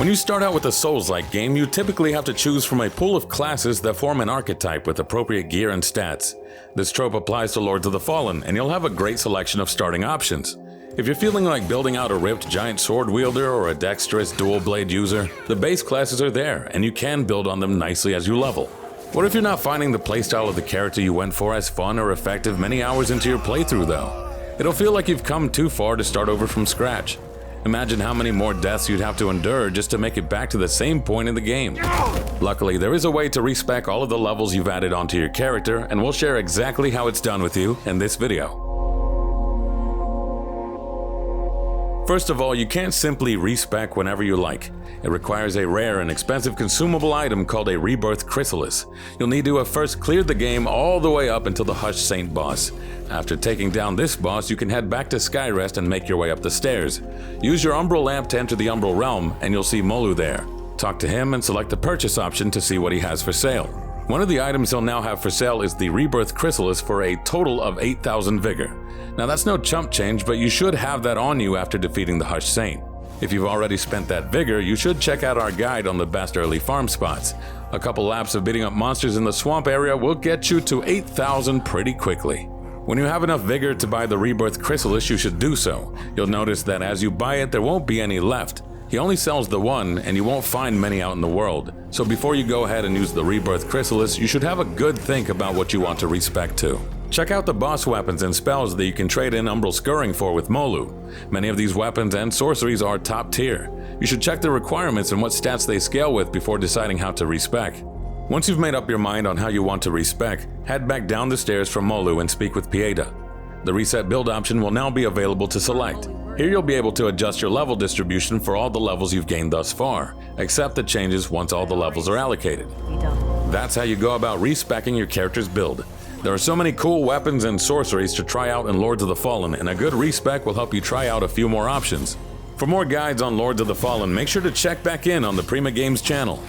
When you start out with a Souls-like game, you typically have to choose from a pool of classes that form an archetype with appropriate gear and stats. This trope applies to Lords of the Fallen, and you'll have a great selection of starting options. If you're feeling like building out a ripped giant sword wielder or a dexterous dual blade user, the base classes are there, and you can build on them nicely as you level. What if you're not finding the playstyle of the character you went for as fun or effective many hours into your playthrough though? It'll feel like you've come too far to start over from scratch. Imagine how many more deaths you'd have to endure just to make it back to the same point in the game. Luckily, there is a way to respec all of the levels you've added onto your character, and we'll share exactly how it's done with you in this video. First of all, you can't simply respec whenever you like. It requires a rare and expensive consumable item called a Rebirth Chrysalis. You'll need to have first cleared the game all the way up until the Hush Saint boss. After taking down this boss, you can head back to Skyrest and make your way up the stairs. Use your Umbral lamp to enter the Umbral realm, and you'll see Molu there. Talk to him and select the purchase option to see what he has for sale. One of the items he'll now have for sale is the Rebirth Chrysalis for a total of 8,000 vigor. Now that's no chump change, but you should have that on you after defeating the Hush Saint. If you've already spent that vigor, you should check out our guide on the best early farm spots. A couple laps of beating up monsters in the swamp area will get you to 8,000 pretty quickly. When you have enough vigor to buy the Rebirth Chrysalis, you should do so. You'll notice that as you buy it, there won't be any left. He only sells the one, and you won't find many out in the world. So before you go ahead and use the Rebirth Chrysalis, you should have a good think about what you want to respec to. Check out the boss weapons and spells that you can trade in Umbral Scurrying for with Molu. Many of these weapons and sorceries are top tier. You should check the requirements and what stats they scale with before deciding how to respec. Once you've made up your mind on how you want to respec, head back down the stairs from Molu and speak with Pieta. The reset build option will now be available to select. Here you'll be able to adjust your level distribution for all the levels you've gained thus far. Accept the changes once all the levels are allocated. That's how you go about respecking your character's build. There are so many cool weapons and sorceries to try out in Lords of the Fallen, and a good respec will help you try out a few more options. For more guides on Lords of the Fallen, make sure to check back in on the Prima Games channel.